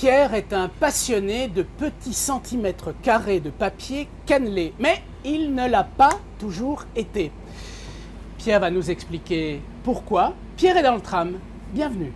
Pierre est un passionné de petits centimètres carrés de papier cannelé, mais il ne l'a pas toujours été. Pierre va nous expliquer pourquoi. Pierre est dans le tram. Bienvenue.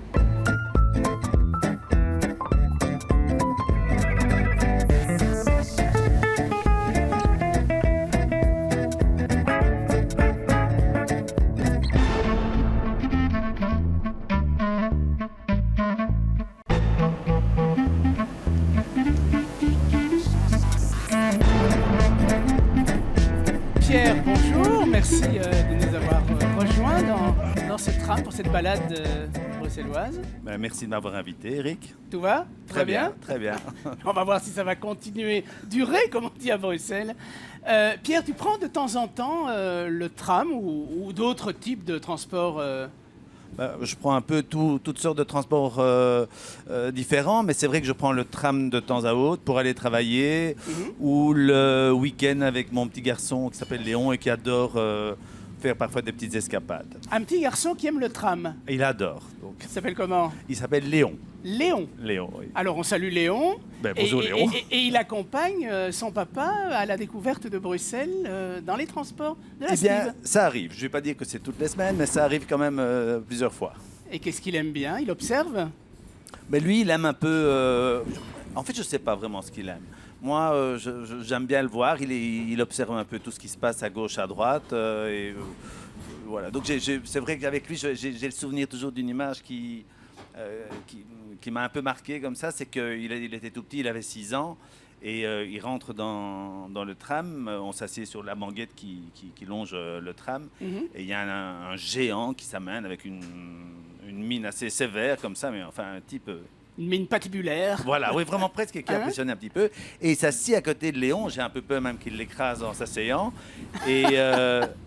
Pierre, bonjour, merci de nous avoir rejoints dans ce tram pour cette balade bruxelloise. Merci de m'avoir invité, Eric. Tout va? Très bien, très bien. On va voir si ça va continuer, durer, comme on dit à Bruxelles. Pierre, tu prends de temps en temps le tram ou d'autres types de transports Je prends un peu toutes sortes de transports différents, mais c'est vrai que je prends le tram de temps à autre pour aller travailler ou le week-end avec mon petit garçon qui s'appelle Léon et qui adore faire parfois des petites escapades. Un petit garçon qui aime le tram. Il adore. Donc. Il s'appelle comment? Il s'appelle Léon. Léon. Léon, oui. Alors on salue Léon. Bonjour Léon. Et il accompagne son papa à la découverte de Bruxelles dans les transports de la Eh bien, Stib. ça arrive. Je ne vais pas dire que c'est toutes les semaines, mais ça arrive quand même plusieurs fois. Et qu'est-ce qu'il aime bien? Il observe? Mais lui, il aime un peu... En fait, je ne sais pas vraiment ce qu'il aime. Moi, j'aime bien le voir. Il observe un peu tout ce qui se passe à gauche, à droite. Voilà. Donc, c'est vrai qu'avec lui, j'ai le souvenir toujours d'une image qui m'a un peu marqué comme ça. C'est qu'il était tout petit, il avait 6 ans. Et il rentre dans le tram. On s'assied sur la banquette qui longe le tram. Et il y a un géant qui s'amène avec une mine assez sévère comme ça, mais enfin un type... Une mine patibulaire. Voilà, oui, vraiment presque, qui impressionne un petit peu. Et il s'assied à côté de Léon. J'ai un peu peur même qu'il l'écrase en s'asseyant. Et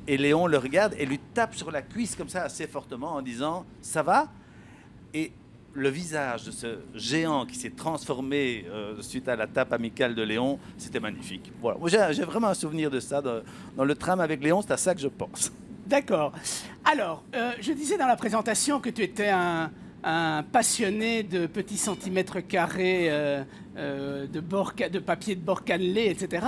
Léon le regarde et lui tape sur la cuisse comme ça assez fortement en disant « Ça va ?» Et le visage de ce géant qui s'est transformé suite à la tape amicale de Léon, c'était magnifique. Voilà. Moi, j'ai vraiment un souvenir de ça. Dans le tram avec Léon, c'est à ça que je pense. D'accord. Alors, je disais dans la présentation que tu étais un passionné de petits centimètres carrés de papier de bord cannelé, etc.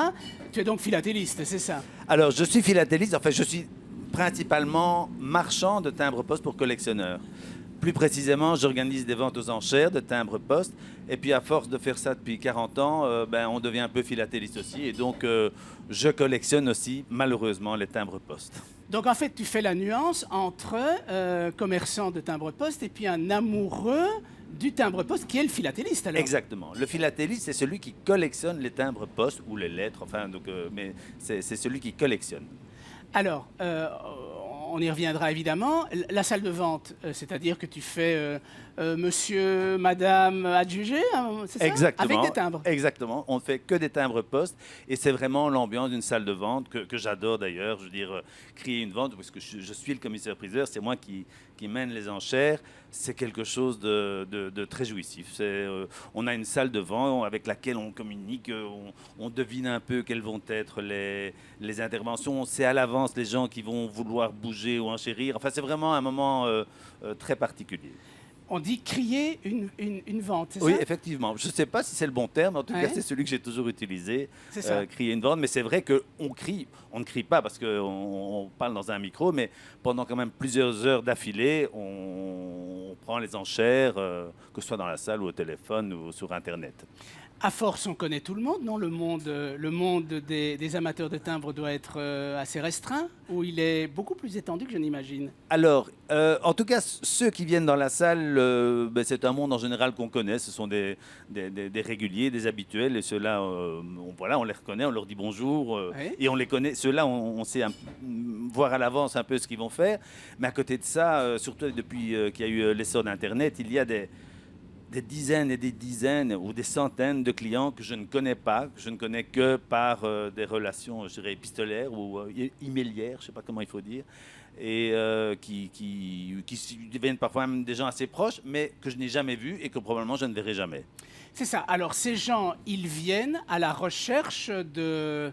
Tu es donc philatéliste, c'est ça? Alors, je suis philatéliste. Enfin, je suis principalement marchand de timbres-poste pour collectionneurs. Plus précisément, j'organise des ventes aux enchères de timbres-poste. Et puis, à force de faire ça depuis 40 ans, on devient un peu philatéliste aussi. Et donc, je collectionne aussi, malheureusement, les timbres-poste. Donc, en fait, tu fais la nuance entre commerçant de timbres-poste et puis un amoureux du timbre-poste qui est le philatéliste, alors. Exactement. Le philatéliste, c'est celui qui collectionne les timbres-poste ou les lettres. Enfin, donc, mais c'est celui qui collectionne. Alors, on y reviendra évidemment. La salle de vente, c'est-à-dire que tu fais monsieur, madame, adjugé, c'est ça? Exactement. Avec des timbres. Exactement. On ne fait que des timbres-poste et c'est vraiment l'ambiance d'une salle de vente que j'adore d'ailleurs. Je veux dire, créer une vente, parce que je suis le commissaire-priseur, c'est moi qui mène les enchères. C'est quelque chose de très jouissif. On a une salle de vente avec laquelle on communique, on devine un peu quelles vont être les interventions. On sait à l'avance les gens qui vont vouloir bouger ou enchérir. Enfin, c'est vraiment un moment très particulier. On dit crier une vente, c'est Oui, ça? effectivement. Je ne sais pas si c'est le bon terme, en tout cas, c'est celui que j'ai toujours utilisé. C'est ça. Crier une vente, mais c'est vrai qu'on crie. On ne crie pas parce qu'on parle dans un micro, mais pendant quand même plusieurs heures d'affilée, on prend les enchères, que ce soit dans la salle ou au téléphone ou sur Internet. À force, on connaît tout le monde, non? Le monde des amateurs de timbres doit être assez restreint, ou il est beaucoup plus étendu que je n'imagine? Alors, en tout cas, ceux qui viennent dans la salle, c'est un monde en général qu'on connaît. Ce sont des réguliers, des habituels, et ceux-là, on les reconnaît, on leur dit bonjour, Oui. et on les connaît. Ceux-là, on sait voir à l'avance un peu ce qu'ils vont faire. Mais à côté de ça, surtout depuis qu'il y a eu l'essor d'Internet, il y a des dizaines et des dizaines ou des centaines de clients que je ne connais pas, que je ne connais que par des relations, je dirais, épistolaires ou emailières, je ne sais pas comment il faut dire, et qui deviennent parfois même des gens assez proches, mais que je n'ai jamais vus et que probablement je ne verrai jamais. C'est ça. Alors, ces gens, ils viennent à la recherche de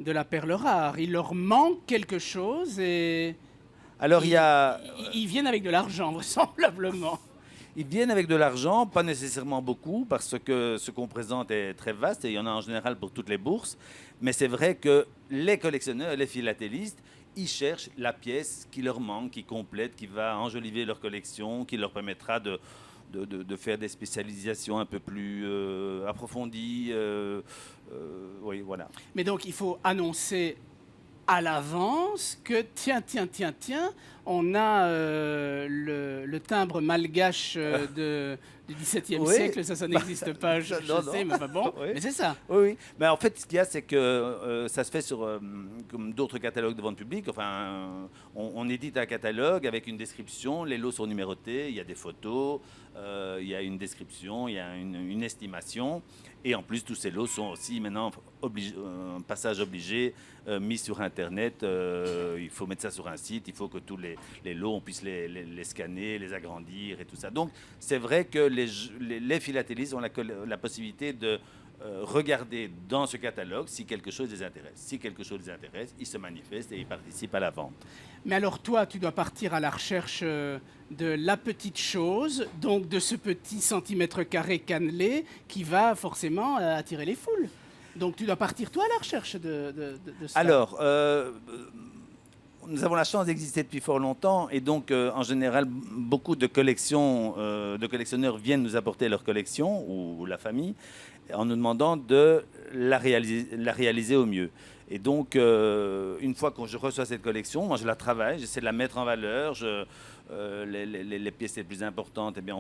la perle rare. Il leur manque quelque chose et Alors, il y a... ils viennent avec de l'argent, vraisemblablement. Ils viennent avec de l'argent, pas nécessairement beaucoup, parce que ce qu'on présente est très vaste et il y en a en général pour toutes les bourses. Mais c'est vrai que les collectionneurs, les philatélistes, ils cherchent la pièce qui leur manque, qui complète, qui va enjoliver leur collection, qui leur permettra de faire des spécialisations un peu plus approfondies. Oui, voilà. Mais donc, il faut annoncer à l'avance que tiens, on a le timbre malgache du XVIIe Oui. siècle, ça n'existe pas, je Non, sais, non. mais enfin bon, Oui. mais c'est ça. Oui. Mais en fait, ce qu'il y a, c'est que ça se fait sur, comme d'autres catalogues de vente publique. Enfin, on édite un catalogue avec une description, les lots sont numérotés, il y a des photos, il y a une description, il y a une estimation. Et en plus, tous ces lots sont aussi maintenant un passage obligé, mis sur Internet. Il faut mettre ça sur un site, il faut que tous les lots, on puisse les scanner, les agrandir et tout ça. Donc, c'est vrai que les philatélistes ont la possibilité de regarder dans ce catalogue si quelque chose les intéresse. Si quelque chose les intéresse, ils se manifestent et ils participent à la vente. Mais alors toi, tu dois partir à la recherche de la petite chose, donc de ce petit centimètre carré cannelé qui va forcément attirer les foules. Donc tu dois partir toi à la recherche de ça. Alors, nous avons la chance d'exister depuis fort longtemps et donc en général beaucoup de collectionneurs viennent nous apporter leur collection ou la famille en nous demandant de la réaliser au mieux. Et donc une fois que je reçois cette collection, moi je la travaille, j'essaie de la mettre en valeur. Les pièces les plus importantes, eh bien,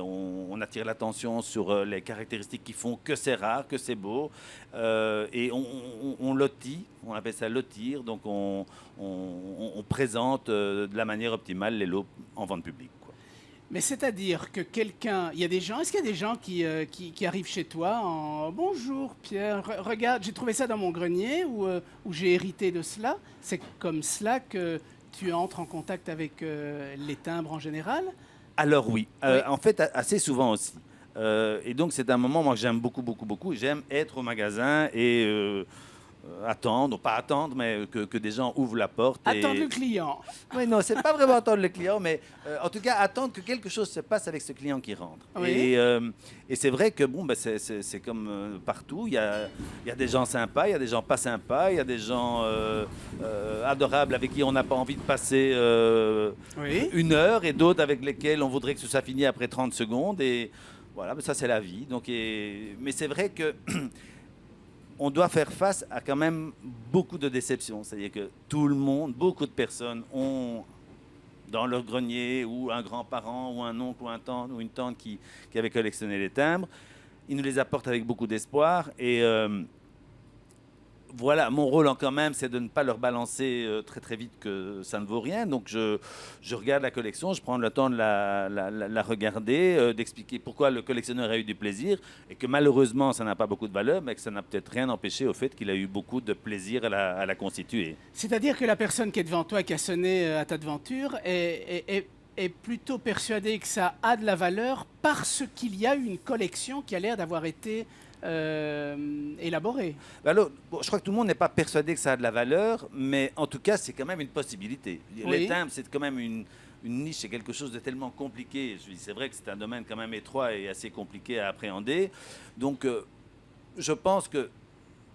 on attire l'attention sur les caractéristiques qui font que c'est rare, que c'est beau, et on lotit, on appelle ça lotir, donc on présente de la manière optimale les lots en vente publique. Mais c'est-à-dire que est-ce qu'il y a des gens qui arrivent chez toi en bonjour Pierre, regarde, j'ai trouvé ça dans mon grenier ou j'ai hérité de cela. C'est comme cela que tu entres en contact avec les timbres en général? Alors oui, Oui. en fait assez souvent aussi. Et donc c'est un moment moi que j'aime beaucoup. J'aime être au magasin et attendre, pas attendre, mais que des gens ouvrent la porte. Attendre le client. Oui, non, c'est pas vraiment attendre le client, mais en tout cas attendre que quelque chose se passe avec ce client qui rentre. Oui. Et c'est vrai que bon, c'est comme partout. Il y a des gens sympas, il y a des gens pas sympas, il y a des gens adorables avec qui on n'a pas envie de passer Oui. une heure et d'autres avec lesquels on voudrait que ce soit fini après 30 secondes. Et voilà, ça c'est la vie. Donc, mais c'est vrai que on doit faire face à quand même beaucoup de déceptions. C'est-à-dire que tout le monde, beaucoup de personnes ont dans leur grenier ou un grand-parent ou un oncle ou un tante ou une tante qui avait collectionné les timbres. Ils nous les apportent avec beaucoup d'espoir et voilà, mon rôle quand même, c'est de ne pas leur balancer très vite que ça ne vaut rien. Donc je regarde la collection, je prends le temps de la regarder, d'expliquer pourquoi le collectionneur a eu du plaisir et que malheureusement ça n'a pas beaucoup de valeur, mais que ça n'a peut-être rien empêché au fait qu'il a eu beaucoup de plaisir à la constituer. C'est-à-dire que la personne qui est devant toi et qui a sonné à ta devanture est plutôt persuadée que ça a de la valeur parce qu'il y a une collection qui a l'air d'avoir été élaborée. Alors, je crois que tout le monde n'est pas persuadé que ça a de la valeur, mais en tout cas, c'est quand même une possibilité. Oui. Les timbres, c'est quand même une niche, c'est quelque chose de tellement compliqué. C'est vrai que c'est un domaine quand même étroit et assez compliqué à appréhender. Donc, je pense que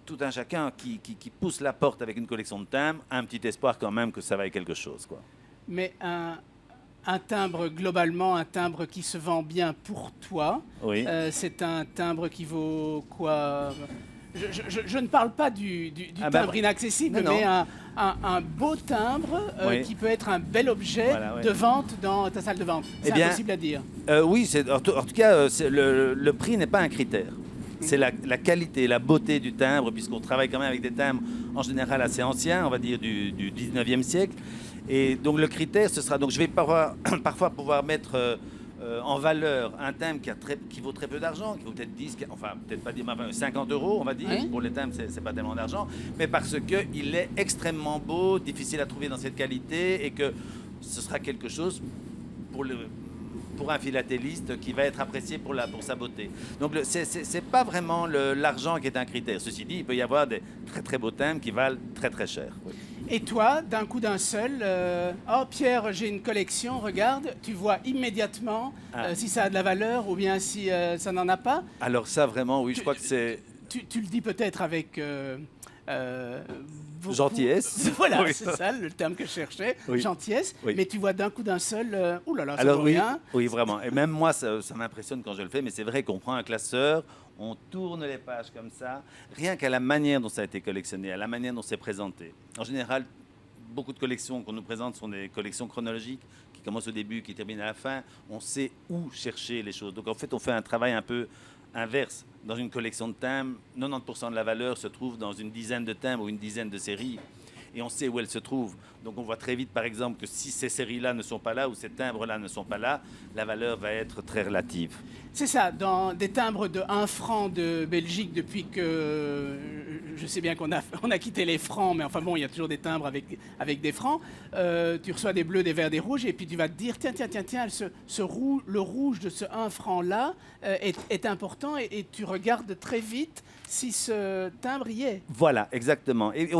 tout un chacun qui pousse la porte avec une collection de timbres a un petit espoir quand même que ça vaille quelque chose, quoi. Mais un timbre, globalement, un timbre qui se vend bien pour toi, Oui. c'est un timbre qui vaut quoi? Je ne parle pas du timbre inaccessible, non. mais un beau timbre Oui. qui peut être un bel objet Voilà, oui. de vente dans ta salle de vente. C'est bien, impossible à dire. Oui, en tout cas, le prix n'est pas un critère. C'est la qualité, la beauté du timbre, puisqu'on travaille quand même avec des timbres en général assez anciens, on va dire du 19e siècle. Et donc le critère, ce sera... Donc je vais parfois pouvoir mettre en valeur un timbre qui vaut très peu d'argent, qui vaut peut-être 10, enfin peut-être pas 10, mais enfin, 50 euros, on va dire. Oui. Pour les timbres, c'est pas tellement d'argent, mais parce qu'il est extrêmement beau, difficile à trouver dans cette qualité, et que ce sera quelque chose pour un philatéliste qui va être apprécié pour sa beauté. Donc c'est pas vraiment l'argent qui est un critère. Ceci dit, il peut y avoir des très beaux timbres qui valent très cher. Oui. Et toi, d'un coup d'un seul, oh Pierre, j'ai une collection, regarde, tu vois immédiatement si ça a de la valeur ou bien si ça n'en a pas. Alors ça, vraiment, oui, je Tu, crois que c'est tu le dis peut-être avec beaucoup... gentillesse. Voilà, Oui. c'est ça le terme que je cherchais, Oui. gentillesse. Oui. Mais tu vois d'un coup d'un seul, ouh là là, ça Alors vaut oui, rien. oui, vraiment. Et même moi, ça m'impressionne quand je le fais, mais c'est vrai qu'on prend un classeur, on tourne les pages comme ça, rien qu'à la manière dont ça a été collectionné, à la manière dont c'est présenté. En général, beaucoup de collections qu'on nous présente sont des collections chronologiques qui commencent au début, qui terminent à la fin. On sait où chercher les choses. Donc en fait, on fait un travail un peu inverse. Dans une collection de timbres, 90% de la valeur se trouve dans une dizaine de timbres ou une dizaine de séries. Et on sait où elles se trouvent. Donc on voit très vite, par exemple, que si ces séries-là ne sont pas là ou ces timbres-là ne sont pas là, la valeur va être très relative. C'est ça, dans des timbres de 1 franc de Belgique, depuis que je sais bien qu'on on a quitté les francs, mais enfin bon, il y a toujours des timbres avec des francs. Tu reçois des bleus, des verts, des rouges, et puis tu vas te dire tiens, le rouge de ce 1 franc-là est important, et tu regardes très vite si ce timbre y est. Voilà, exactement. Et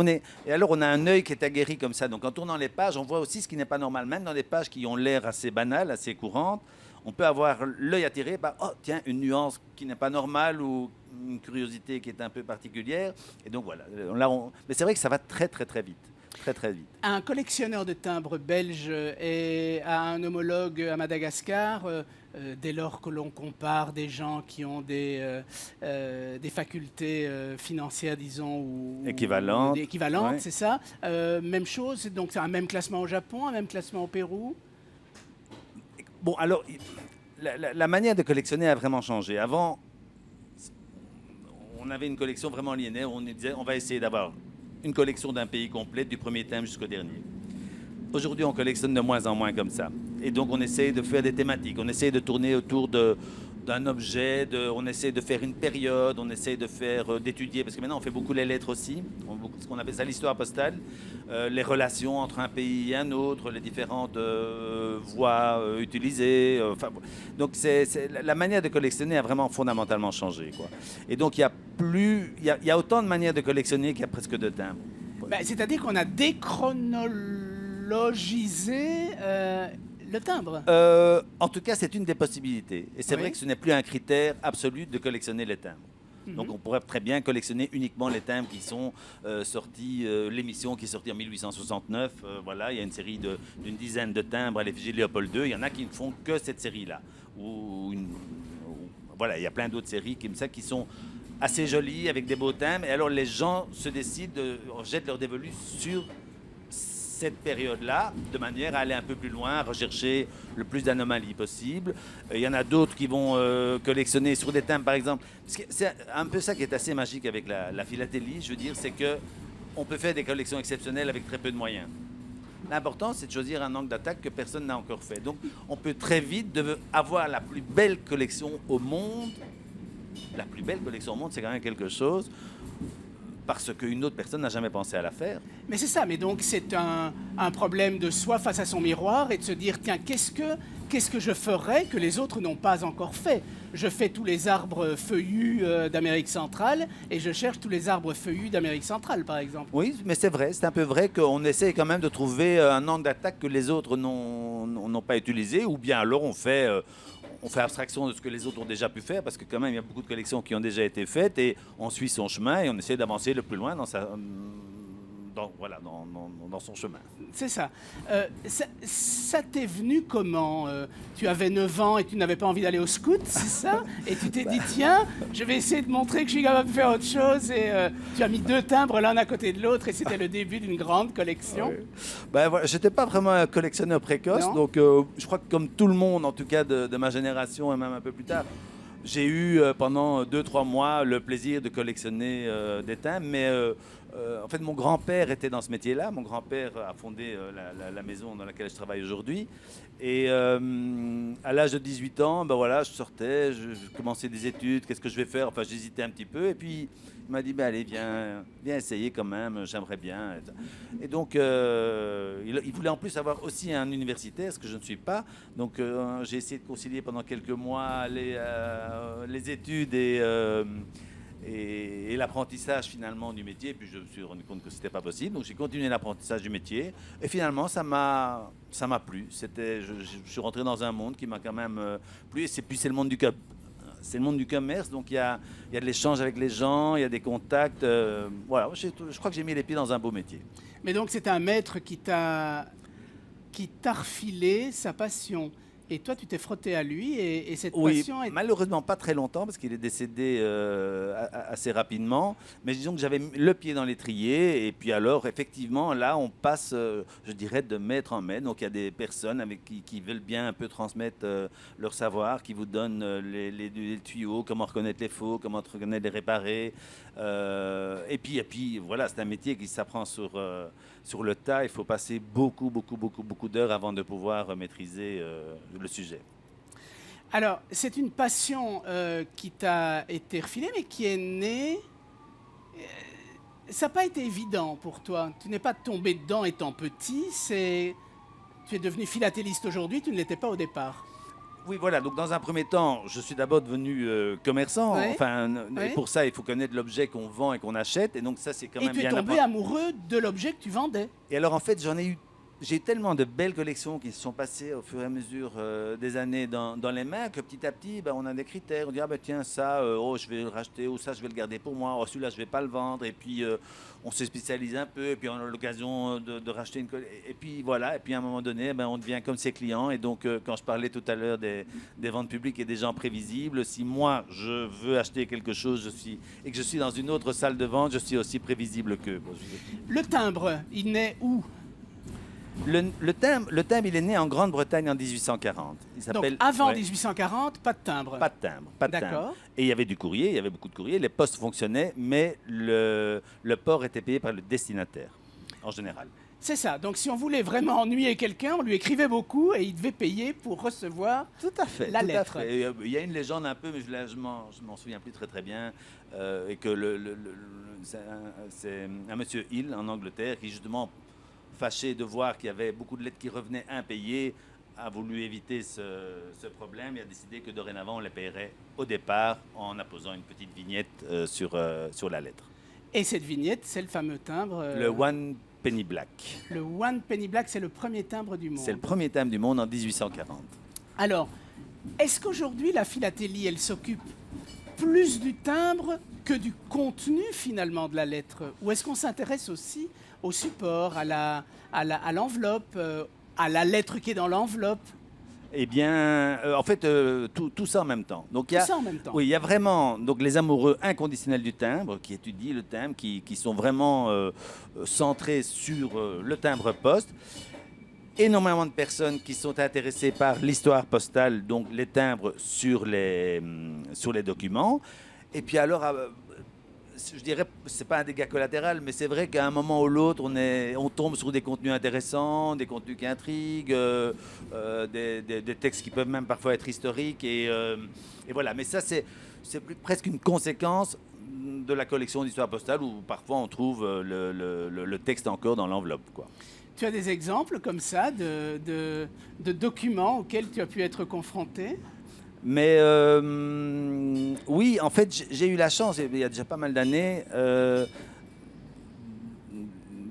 alors on a un œil qui est aguerri comme ça. Donc en tournant les pages, on voit aussi ce qui n'est pas normal. Même dans des pages qui ont l'air assez banales, assez courantes, on peut avoir l'œil attiré par oh tiens, une nuance qui n'est pas normale ou une curiosité qui est un peu particulière. Et donc voilà. Mais c'est vrai que ça va très très très vite. Très très vite. Un collectionneur de timbres belge a un homologue à Madagascar, dès lors que l'on compare des gens qui ont des facultés financières, disons, ou Équivalentes. équivalentes, Ouais. c'est ça. Même chose, donc c'est un même classement au Japon, un même classement au Pérou. Bon, alors, la manière de collectionner a vraiment changé. Avant, on avait une collection vraiment linéaire. On disait, on va essayer d'avoir une collection d'un pays complet, du premier thème jusqu'au dernier. Aujourd'hui, on collectionne de moins en moins comme ça. Et donc, on essaye de faire des thématiques. On essaye de tourner autour d'un objet. On essaie de faire une période. On essaie de faire d'étudier. Parce que maintenant, on fait beaucoup les lettres aussi. Ce qu'on appelle ça l'histoire postale. Les relations entre un pays et un autre. Les différentes voies utilisées. Donc, la manière de collectionner a vraiment fondamentalement changé, quoi. Et donc, il y a autant de manières de collectionner qu'il y a presque de timbres. Ben, c'est-à-dire qu'on a déchronologisé le timbre. En tout cas, c'est une des possibilités. Et c'est Oui. vrai que ce n'est plus un critère absolu de collectionner les timbres. Mhm. Donc on pourrait très bien collectionner uniquement les timbres qui sont sortis, l'émission qui est sortie en 1869. Voilà, il y a une série d'une dizaine de timbres à l'effigie de Léopold II. Il y en a qui ne font que cette série-là. Voilà, il y a plein d'autres séries comme ça qui sont assez jolies, avec des beaux timbres. Et alors les gens se décident, jettent leur dévolu sur cette période-là, de manière à aller un peu plus loin, à rechercher le plus d'anomalies possible. Il y en a d'autres qui vont collectionner sur des timbres, par exemple. C'est un peu ça qui est assez magique avec la philatélie, je veux dire, c'est que on peut faire des collections exceptionnelles avec très peu de moyens. L'important, c'est de choisir un angle d'attaque que personne n'a encore fait. Donc, on peut très vite avoir la plus belle collection au monde. La plus belle collection au monde, c'est quand même quelque chose, parce qu'une autre personne n'a jamais pensé à la faire. Mais c'est ça, mais donc c'est un problème de soi face à son miroir et de se dire, tiens, qu'est-ce que je ferais que les autres n'ont pas encore fait? Je fais tous les arbres feuillus d'Amérique centrale et je cherche tous les arbres feuillus d'Amérique centrale, par exemple. Oui, mais c'est vrai, c'est un peu vrai qu'on essaie quand même de trouver un angle d'attaque que les autres n'ont pas utilisé, ou bien alors on fait abstraction de ce que les autres ont déjà pu faire, parce que quand même il y a beaucoup de collections qui ont déjà été faites, et on suit son chemin et on essaie d'avancer le plus loin dans son chemin. C'est ça. Ça t'est venu comment tu avais 9 ans et tu n'avais pas envie d'aller au scout, c'est ça? Et tu t'es dit, tiens, je vais essayer de montrer que je suis capable de faire autre chose. Et tu as mis 2 timbres l'un à côté de l'autre et c'était le début d'une grande collection. Oui. Ben, voilà, j'étais pas vraiment un collectionneur précoce, Non. donc je crois que comme tout le monde, en tout cas de ma génération et même un peu plus tard, j'ai eu pendant 2-3 mois le plaisir de collectionner des timbres, mais en fait mon grand-père était dans ce métier-là. Mon grand-père a fondé la maison dans laquelle je travaille aujourd'hui. Et à l'âge de 18 ans, ben voilà, je sortais, je commençais des études, qu'est-ce que je vais faire? Enfin, j'hésitais un petit peu. Et puis, il m'a dit, ben, allez, viens essayer quand même, j'aimerais bien. Et donc, il voulait en plus avoir aussi un universitaire, ce que je ne suis pas. Donc, j'ai essayé de concilier pendant quelques mois les études et l'apprentissage finalement du métier. Puis je me suis rendu compte que c'était pas possible, donc j'ai continué l'apprentissage du métier. Et finalement, ça m'a plu. Je suis rentré dans un monde qui m'a quand même plu. Et puis c'est le monde du c'est le monde du commerce, donc il y a de l'échange avec les gens, il y a des contacts. Voilà, je crois que j'ai mis les pieds dans un beau métier. Mais donc c'est un maître qui t'a refilé sa passion. Et toi, tu t'es frotté à lui et cette passion est... malheureusement pas très longtemps parce qu'il est décédé assez rapidement. Mais disons que j'avais le pied dans l'étrier et puis alors effectivement là on passe, je dirais, de maître en maître. Donc il y a des personnes avec qui veulent bien un peu transmettre leur savoir, qui vous donnent les tuyaux, comment reconnaître les faux, comment reconnaître les réparer. Et puis voilà, c'est un métier qui s'apprend sur le tas. Il faut passer beaucoup d'heures avant de pouvoir maîtriser le sujet. Alors, c'est une passion qui t'a été refilée, mais qui est née... ça n'a pas été évident pour toi. Tu n'es pas tombé dedans étant petit. Tu es devenu philatéliste aujourd'hui, tu ne l'étais pas au départ. Oui, voilà. Donc, dans un premier temps, je suis d'abord devenu commerçant. Ouais. Et pour ça, il faut connaître l'objet qu'on vend et qu'on achète. Et donc, ça, c'est quand même bien. Et tu es tombé amoureux de l'objet que tu vendais. Et alors, en fait, j'ai eu tellement de belles collections qui se sont passées au fur et à mesure des années dans les mains que petit à petit, on a des critères. On dit, tiens, ça, je vais le racheter, ou ça, je vais le garder pour moi, celui-là, je ne vais pas le vendre. Et puis, on se spécialise un peu, et puis on a l'occasion de racheter une collection. Et puis, voilà, et puis à un moment donné, on devient comme ses clients. Et donc, quand je parlais tout à l'heure des ventes publiques et des gens prévisibles, si moi, je veux acheter quelque chose et que je suis dans une autre salle de vente, je suis aussi prévisible qu'eux. Le timbre, il naît où ? Le timbre, il est né en Grande-Bretagne en 1840. Donc avant 1840, pas de timbre. Pas de timbre, pas de timbre. D'accord. Et il y avait du courrier, il y avait beaucoup de courrier, les postes fonctionnaient, mais le port était payé par le destinataire, en général. C'est ça. Donc si on voulait vraiment ennuyer quelqu'un, on lui écrivait beaucoup et il devait payer pour recevoir la lettre. Il y a une légende un peu, mais je m'en souviens plus très bien, et que c'est un monsieur Hill en Angleterre qui justement, fâché de voir qu'il y avait beaucoup de lettres qui revenaient impayées, a voulu éviter ce problème et a décidé que dorénavant on les paierait au départ en apposant une petite vignette sur la lettre. Et cette vignette, c'est le fameux timbre... Le One Penny Black. Le One Penny Black, c'est le premier timbre du monde. C'est le premier timbre du monde en 1840. Alors, est-ce qu'aujourd'hui la philatélie, elle s'occupe plus du timbre que du contenu finalement de la lettre? Ou est-ce qu'on s'intéresse aussi au support, à l'enveloppe, à la lettre qui est dans l'enveloppe? Eh bien, en fait, tout ça en même temps. Donc, Tout ça en même temps. Oui, il y a vraiment donc, les amoureux inconditionnels du timbre qui étudient le timbre, qui sont vraiment centrés sur le timbre-poste. Énormément de personnes qui sont intéressées par l'histoire postale, donc les timbres sur les documents. Et puis alors, je dirais, c'est pas un dégât collatéral, mais c'est vrai qu'à un moment ou l'autre, on tombe sur des contenus intéressants, des contenus qui intriguent, des textes qui peuvent même parfois être historiques. Et voilà. Mais ça, c'est presque une conséquence de la collection d'histoire postale où parfois on trouve le texte encore dans l'enveloppe, quoi. Tu as des exemples comme ça de documents auxquels tu as pu être confronté? Mais oui, en fait, j'ai eu la chance, il y a déjà pas mal d'années,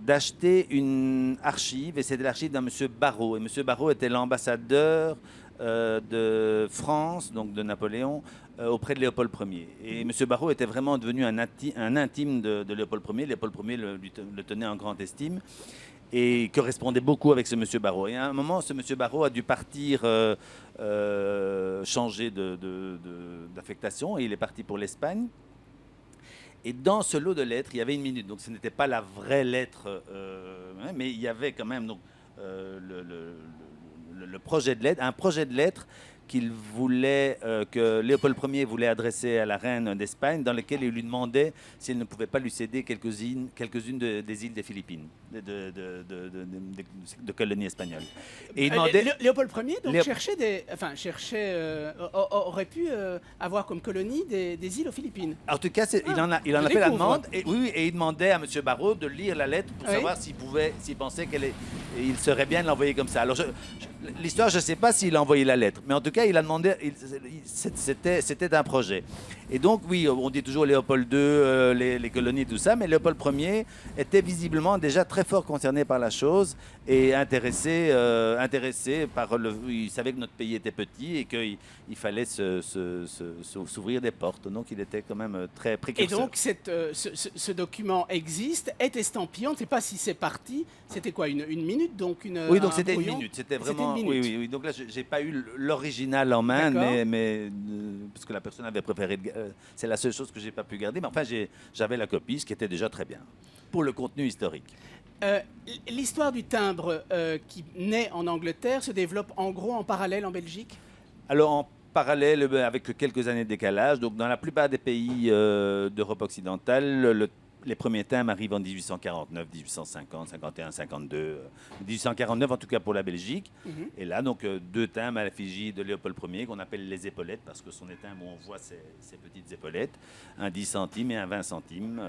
d'acheter une archive, et c'était l'archive d'un monsieur Barrault. Et monsieur Barrault était l'ambassadeur de France, donc de Napoléon, auprès de Léopold Ier. Et monsieur Barrault était vraiment devenu un intime de Léopold Ier. Léopold Ier le tenait en grande estime et correspondait beaucoup avec ce monsieur Barrault. Et à un moment, ce monsieur Barrault a dû partir, changer d'affectation, et il est parti pour l'Espagne. Et dans ce lot de lettres, il y avait une minute. Donc ce n'était pas la vraie lettre, mais il y avait quand même donc, le projet de lettre, un projet de lettre qu'il voulait, que Léopold Ier voulait adresser à la reine d'Espagne, dans lequel il lui demandait si elle ne pouvait pas lui céder quelques-unes des îles des Philippines, de colonies espagnoles. Et il demandait... Léopold Ier donc aurait pu avoir comme colonie des îles aux Philippines. En tout cas, il en a fait la demande, et il demandait à M. Barrault de lire la lettre pour savoir s'il pensait il serait bien de l'envoyer comme ça. Alors, l'histoire, je ne sais pas s'il a envoyé la lettre, mais en tout cas, il a demandé, c'était un projet. Et donc, oui, on dit toujours Léopold II, les colonies, tout ça, mais Léopold Ier était visiblement déjà très fort concerné par la chose et intéressé par il savait que notre pays était petit et qu'il fallait s'ouvrir des portes. Donc, il était quand même très Et précurseur. donc, ce document existe, est estampillé. On ne sait pas si c'est parti. C'était quoi, une minute donc Oui, donc un c'était une brouillon. minute. C'était C'était vraiment. une minute. Oui, oui, oui. Donc là, j'ai pas eu l'original en main, D'accord. mais parce que la personne avait préféré. C'est la seule chose que j'ai pas pu garder. Mais enfin, j'avais la copie, ce qui était déjà très bien pour le contenu historique. Euh, L'histoire du timbre qui naît en Angleterre se développe en gros en parallèle en Belgique. Alors, en parallèle, avec quelques années de décalage, donc dans la plupart des pays d'Europe occidentale, les premiers timbres arrivent en 1849, 1850, 51, 52. 1849 en tout cas pour la Belgique. Mhm. Et là, donc, deux timbres à l'effigie de Léopold Ier qu'on appelle les épaulettes parce que sont des timbres où on voit ces petites épaulettes, un 10 centimes et un 20 centimes.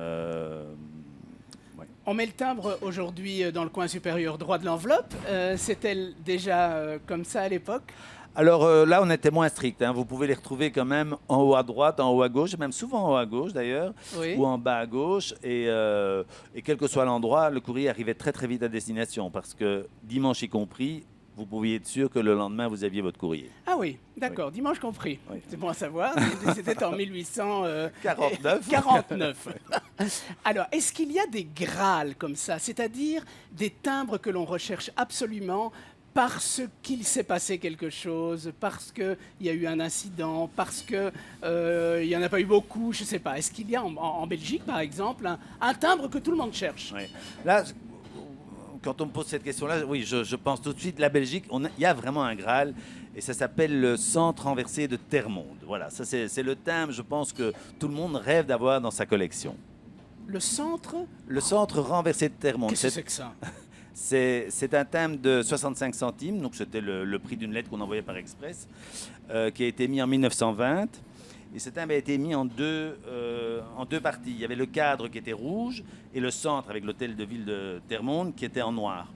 Ouais. On met le timbre aujourd'hui dans le coin supérieur droit de l'enveloppe. C'est-elle déjà comme ça à l'époque? Alors là, on était moins strict. Vous pouvez les retrouver quand même en haut à droite, en haut à gauche, même souvent en haut à gauche d'ailleurs, Oui. ou en bas à gauche. Et quel que soit l'endroit, le courrier arrivait très très vite à destination parce que dimanche y compris, vous pouviez être sûr que le lendemain, vous aviez votre courrier. Ah oui, d'accord, dimanche compris. Oui. C'est bon à savoir. C'était en 49. 49. Alors, est-ce qu'il y a des grâles comme ça, c'est-à-dire des timbres que l'on recherche absolument parce qu'il s'est passé quelque chose, parce qu'il y a eu un incident, parce qu'il n'y en a pas eu beaucoup, je ne sais pas. Est-ce qu'il y a en Belgique, par exemple, un timbre que tout le monde cherche? Oui. Là, quand on me pose cette question-là, oui, je pense tout de suite, la Belgique, il y a vraiment un Graal, et ça s'appelle le centre renversé de Termonde. Voilà, ça c'est le timbre, je pense, que tout le monde rêve d'avoir dans sa collection. Le centre? Le centre renversé de Termonde. Qu'est-ce que c'est que ça? C'est un timbre de 65 centimes, donc c'était le prix d'une lettre qu'on envoyait par express, qui a été mis en 1920. Et ce timbre a été mis en deux parties. Il y avait le cadre qui était rouge et le centre avec l'hôtel de ville de Termonde qui était en noir.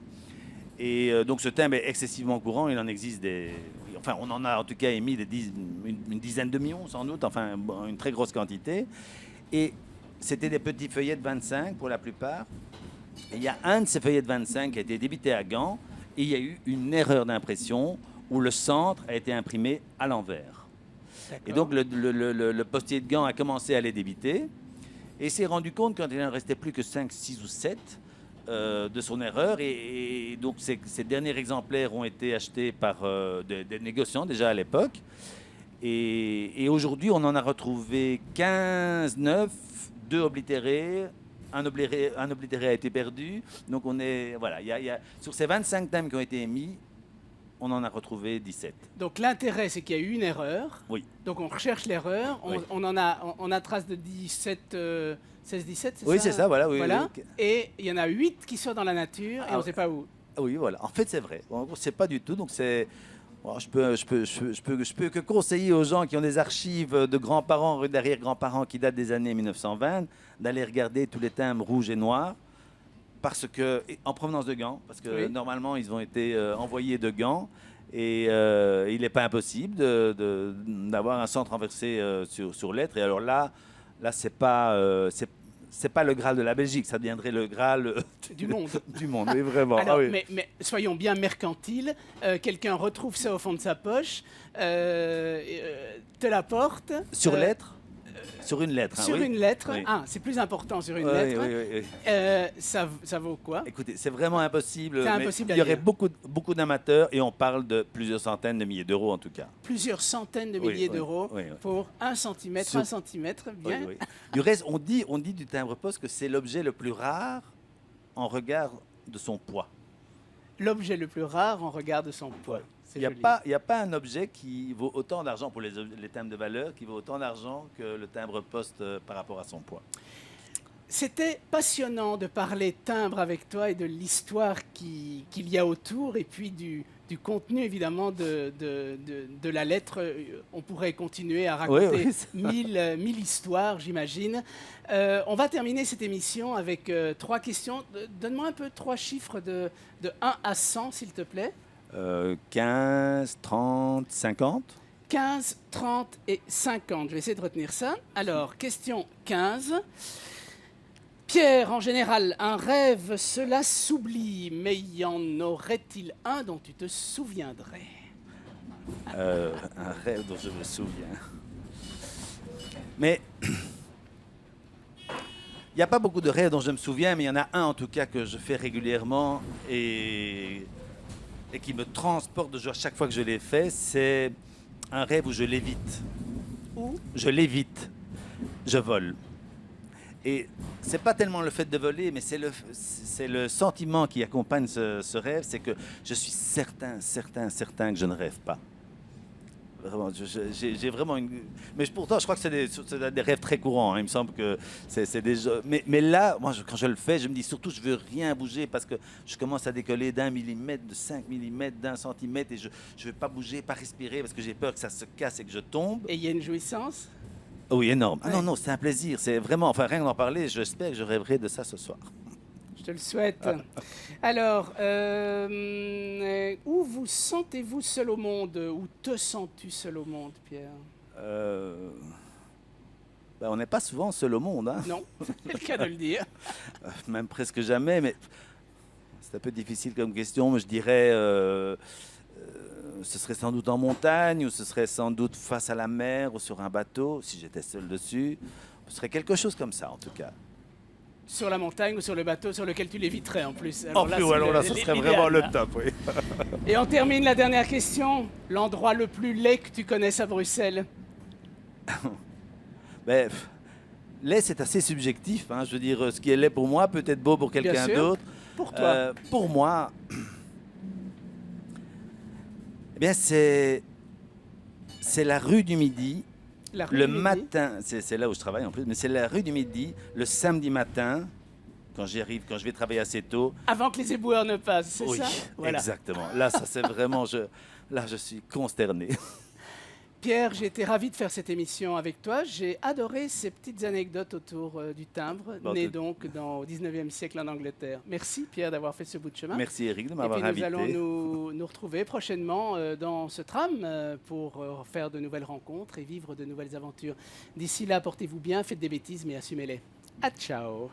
Et donc ce timbre est excessivement courant. Il en existe enfin, on en a en tout cas émis une dizaine de millions sans doute, enfin une très grosse quantité. Et c'était des petits feuillets de 25 pour la plupart. Et il y a un de ces feuillets de 25 qui a été débité à Gand et il y a eu une erreur d'impression où le centre a été imprimé à l'envers. Et donc, le postier de Gand a commencé à les débiter et s'est rendu compte, quand il n'en restait plus que 5, 6 ou 7, de son erreur. Et donc, ces derniers exemplaires ont été achetés par des négociants déjà à l'époque. Et aujourd'hui, on en a retrouvé 15 neufs, 2 oblitérés. Un oblitéré a été perdu. Donc, voilà, sur ces 25 timbres qui ont été émis, on en a retrouvé 17. Donc l'intérêt, c'est qu'il y a eu une erreur. Oui. Donc on recherche l'erreur. Oui. On a trace de 17, 16, 17, c'est ça? Oui, c'est ça, voilà. Oui, voilà. oui. Et il y en a 8 qui sont dans la nature et on ne sait pas où. Oui, voilà. En fait, c'est vrai. On ne sait pas du tout. Donc, bon, je peux que conseiller aux gens qui ont des archives de grands-parents, d'arrière-grands-parents qui datent des années 1920, d'aller regarder tous les timbres rouges et noirs. En provenance de Gand, parce que Oui. normalement, ils ont été envoyés de Gand. Et il n'est pas impossible d'avoir un centre renversé sur lettres. Et alors là c'est pas le Graal de la Belgique, ça deviendrait le Graal Du monde. du monde, oui, vraiment. Alors, Ah oui. mais soyons bien mercantiles. Quelqu'un retrouve ça au fond de sa poche, te l'apporte. Sur lettres Sur une lettre. Sur oui. une lettre. Oui. Ah, c'est plus important sur une Oui, lettre. oui, oui. Ça vaut quoi? Écoutez, c'est vraiment impossible. C'est mais impossible à il y aurait dire. beaucoup d'amateurs et on parle de plusieurs centaines de milliers d'euros en tout cas. Plusieurs centaines de Oui, milliers oui, d'euros oui, oui. pour 1 centimètre, Sur- 1 centimètre. Bien. Oui, oui. Du reste, on dit du timbre-poste que c'est l'objet le plus rare en regard de son poids. L'objet le plus rare en regard de son poids. C'est Il joli. n'y a pas un objet qui vaut autant d'argent pour les timbres de valeur, qui vaut autant d'argent que le timbre-poste par rapport à son poids. C'était passionnant de parler timbre avec toi et de l'histoire qu'il y a autour et puis du contenu évidemment de la lettre. On pourrait continuer à raconter Oui, oui, mille histoires, j'imagine. On va terminer cette émission avec 3 questions. Donne-moi un peu 3 chiffres de 1 à 100, s'il te plaît. 15, 30, 50. 15, 30 et 50. Je vais essayer de retenir ça. Alors, question 15. Pierre, en général, un rêve, cela s'oublie, mais y en aurait-il un dont tu te souviendrais? Un rêve dont je me souviens. Mais il n'y a pas beaucoup de rêves dont je me souviens, mais il y en a un en tout cas que je fais régulièrement et qui me transporte de joie à chaque fois que je l'ai fait. C'est un rêve où je lévite. Où? Je lévite. Je vole. Et c'est pas tellement le fait de voler, mais c'est le sentiment qui accompagne ce rêve, c'est que je suis certain que je ne rêve pas. Vraiment, j'ai vraiment une... Mais pourtant, je crois que c'est des rêves très courants. Hein. Il me semble que c'est des... Mais là, moi, quand je le fais, je me dis surtout, je veux rien bouger parce que je commence à décoller d'1 millimètre, de 5 millimètres, d'1 centimètre et je ne veux pas bouger, pas respirer parce que j'ai peur que ça se casse et que je tombe. Et il y a une jouissance? Oui, énorme. Ah Ouais. non, c'est un plaisir. C'est vraiment... Enfin, rien d'en parler, j'espère que je rêverai de ça ce soir. Je te le souhaite. Alors, où vous sentez-vous seul au monde? Où te sens-tu seul au monde, Pierre? On n'est pas souvent seul au monde, hein. Non, c'est le cas de le dire. Même presque jamais, mais c'est un peu difficile comme question. Mais je dirais, ce serait sans doute en montagne, ou ce serait sans doute face à la mer, ou sur un bateau, si j'étais seul dessus. Ce serait quelque chose comme ça, en tout cas. Sur la montagne ou sur le bateau sur lequel tu l'éviterais en plus. Alors c'est là, ce serait vraiment le l'idéal, là. top, oui. Et on termine la dernière question. L'endroit le plus laid que tu connaisses à Bruxelles? Mais laid, c'est assez subjectif. Hein. Je veux dire, ce qui est laid pour moi peut être beau pour quelqu'un sûr. d'autre. Pour toi. Pour moi, eh bien, c'est la rue du Midi. La rue Le du Midi. matin, c'est là où je travaille en plus, mais c'est la rue du Midi, le samedi matin, quand j'y arrive, quand je vais travailler assez tôt. Avant que les éboueurs ne passent, c'est Oui, ça? Voilà. exactement. Là, ça c'est vraiment, là, je suis consterné. Pierre, j'ai été ravi de faire cette émission avec toi. J'ai adoré ces petites anecdotes autour du timbre, Bon, né tout- donc au 19e siècle en Angleterre. Merci Pierre d'avoir fait ce bout de chemin. Merci Eric de Et m'avoir puis nous invité. allons nous retrouver prochainement dans ce tram pour faire de nouvelles rencontres et vivre de nouvelles aventures. D'ici là, portez-vous bien, faites des bêtises, mais assumez-les. À ciao.